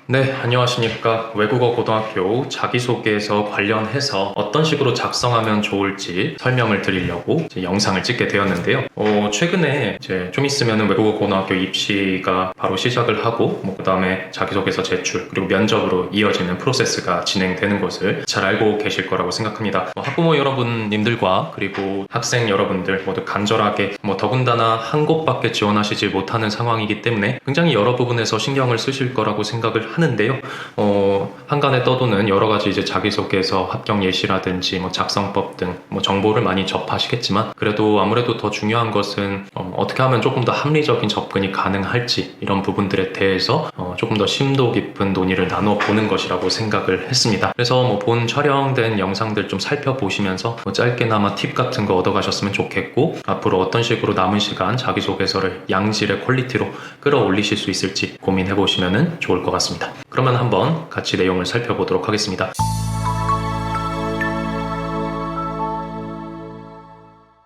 네, 안녕하십니까. 외국어 고등학교 자기소개서 관련해서 어떤 식으로 작성하면 좋을지 설명을 드리려고 영상을 찍게 되었는데요. 최근에 좀 있으면 외국어 고등학교 입시가 바로 시작을 하고, 그 다음에 자기소개서 제출, 그리고 면접으로 이어지는 프로세스가 진행되는 것을 잘 알고 계실 거라고 생각합니다. 학부모 여러분님들과 그리고 학생 여러분들 모두 간절하게 더군다나 한 곳밖에 지원하시지 못하는 상황이기 때문에 굉장히 여러 부분에서 신경을 쓰실 거라고 생각을 하는데요. 한간에 떠도는 여러 가지 자기소개서 합격 예시라든지 작성법 등 정보를 많이 접하시겠지만, 그래도 아무래도 더 중요한 것은 어떻게 하면 조금 더 합리적인 접근이 가능할지, 이런 부분들에 대해서 조금 더 심도 깊은 논의를 나눠 보는 것이라고 생각을 했습니다. 그래서 본 촬영된 영상들 좀 살펴보시면서 짧게나마 팁 같은 거 얻어가셨으면 좋겠고, 앞으로 어떤 식으로 남은 시간 자기소개서를 양질의 퀄리티로 끌어올리실 수 있을지 고민해 보시면 좋을 것 같습니다. 그러면 한번 같이 내용을 살펴보도록 하겠습니다.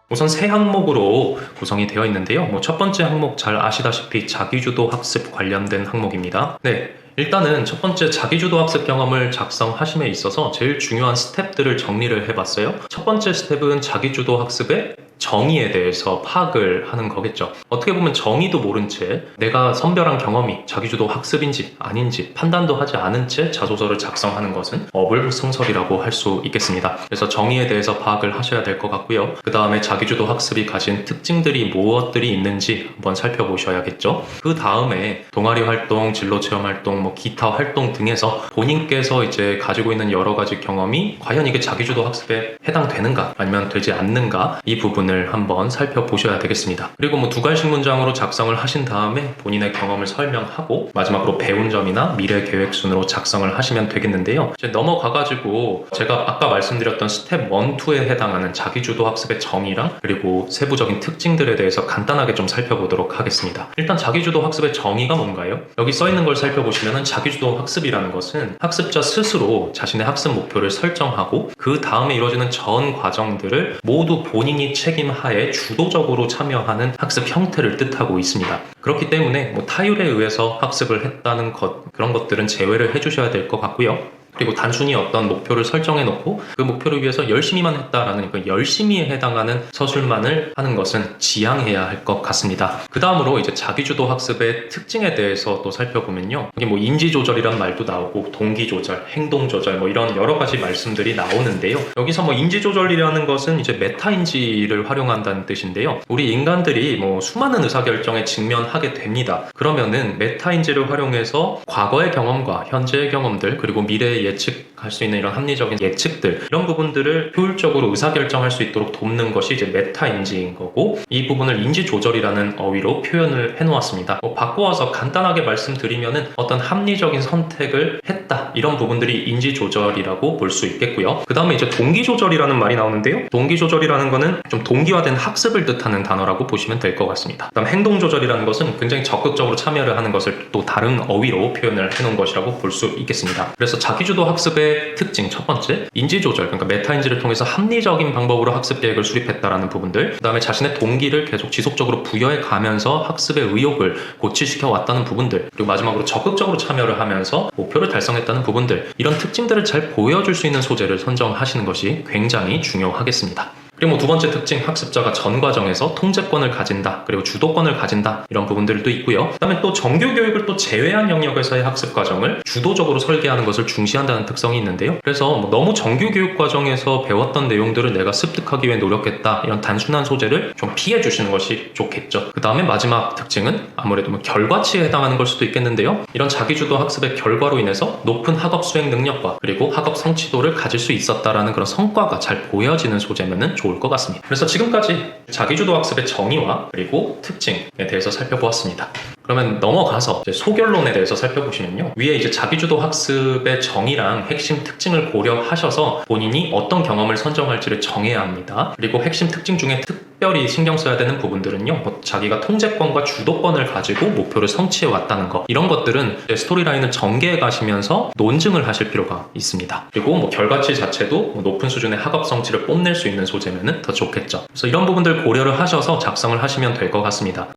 우선 세 항목으로 구성이 되어 있는데요. 첫 번째 항목 잘 아시다시피 자기주도 학습 관련된 항목입니다. 네. 일단은 첫 번째 자기주도 학습 경험을 작성하심에 있어서 제일 중요한 스텝들을 정리를 해봤어요. 첫 번째 스텝은 자기주도 학습의 정의에 대해서 파악을 하는 거겠죠. 어떻게 보면 정의도 모른 채 내가 선별한 경험이 자기주도 학습인지 아닌지 판단도 하지 않은 채 자소서를 작성하는 것은 어불성설이라고 할 수 있겠습니다. 그래서 정의에 대해서 파악을 하셔야 될 것 같고요. 그 다음에 자기주도 학습이 가진 특징들이 무엇들이 있는지 한번 살펴보셔야겠죠. 그 다음에 동아리 활동, 진로 체험 활동, 기타 활동 등에서 본인께서 가지고 있는 여러 가지 경험이 과연 이게 자기주도 학습에 해당되는가 아니면 되지 않는가, 이 부분을 한번 살펴보셔야 되겠습니다. 그리고 두 갈씩 문장으로 작성을 하신 다음에 본인의 경험을 설명하고 마지막으로 배운 점이나 미래 계획 순으로 작성을 하시면 되겠는데요. 이제 넘어가가지고 제가 아까 말씀드렸던 스텝 1, 2에 해당하는 자기주도 학습의 정의랑 그리고 세부적인 특징들에 대해서 간단하게 좀 살펴보도록 하겠습니다. 일단 자기주도 학습의 정의가 뭔가요? 여기 써있는 걸 살펴보시면 자기주도 학습이라는 것은 학습자 스스로 자신의 학습 목표를 설정하고 그 다음에 이루어지는 전 과정들을 모두 본인이 책임하에 주도적으로 참여하는 학습 형태를 뜻하고 있습니다. 그렇기 때문에 타율에 의해서 학습을 했다는 그런 것들은 제외를 해주셔야 될 것 같고요. 그리고 단순히 어떤 목표를 설정해 놓고 그 목표를 위해서 열심히만 했다라는 그 열심히에 해당하는 서술만을 하는 것은 지양해야 할 것 같습니다. 그 다음으로 자기주도 학습의 특징에 대해서 또 살펴보면요. 여기 인지조절이란 말도 나오고 동기조절, 행동조절 이런 여러 가지 말씀들이 나오는데요. 여기서 인지조절이라는 것은 메타인지를 활용한다는 뜻인데요. 우리 인간들이 수많은 의사결정에 직면하게 됩니다. 그러면은 메타인지를 활용해서 과거의 경험과 현재의 경험들 그리고 미래의 예측할 수 있는 이런 합리적인 예측들, 이런 부분들을 효율적으로 의사결정할 수 있도록 돕는 것이 메타인지인 거고, 이 부분을 인지조절이라는 어휘로 표현을 해놓았습니다. 바꾸어서 간단하게 말씀드리면은 어떤 합리적인 선택을 했다, 이런 부분들이 인지조절이라고 볼 수 있겠고요. 그 다음에 동기조절이라는 말이 나오는데요. 동기조절이라는 거는 좀 동기화된 학습을 뜻하는 단어라고 보시면 될 것 같습니다. 그 다음 행동조절이라는 것은 굉장히 적극적으로 참여를 하는 것을 또 다른 어휘로 표현을 해놓은 것이라고 볼 수 있겠습니다. 그래서 자기주도 학습의 특징 첫 번째, 인지조절, 그러니까 메타인지를 통해서 합리적인 방법으로 학습 계획을 수립했다라는 부분들, 그 다음에 자신의 동기를 계속 지속적으로 부여해 가면서 학습의 의욕을 고취시켜 왔다는 부분들, 그리고 마지막으로 적극적으로 참여를 하면서 목표를 달성했다는 부분들, 이런 특징들을 잘 보여줄 수 있는 소재를 선정하시는 것이 굉장히 중요하겠습니다. 그리고 두 번째 특징, 학습자가 전 과정에서 통제권을 가진다, 그리고 주도권을 가진다, 이런 부분들도 있고요. 그 다음에 또 정규 교육을 또 제외한 영역에서의 학습 과정을 주도적으로 설계하는 것을 중시한다는 특성이 있는데요. 그래서 너무 정규 교육 과정에서 배웠던 내용들을 내가 습득하기 위해 노력했다, 이런 단순한 소재를 좀 피해 주시는 것이 좋겠죠. 그 다음에 마지막 특징은 아무래도 결과치에 해당하는 걸 수도 있겠는데요. 이런 자기주도 학습의 결과로 인해서 높은 학업 수행 능력과 그리고 학업 성취도를 가질 수 있었다라는 그런 성과가 잘 보여지는 소재면은 좋을 것 같습니다. 그래서 지금까지 자기주도 학습의 정의와 그리고 특징에 대해서 살펴보았습니다. 그러면 넘어가서 소결론에 대해서 살펴보시면요. 위에 자기주도 학습의 정의랑 핵심 특징을 고려하셔서 본인이 어떤 경험을 선정할지를 정해야 합니다. 그리고 핵심 특징 중에 특별히 신경 써야 되는 부분들은요. 자기가 통제권과 주도권을 가지고 목표를 성취해 왔다는 것, 이런 것들은 스토리라인을 전개해 가시면서 논증을 하실 필요가 있습니다. 그리고 결과치 자체도 높은 수준의 학업 성취를 뽐낼 수 있는 소재면 더 좋겠죠. 그래서 이런 부분들 고려를 하셔서 작성을 하시면 될 것 같습니다.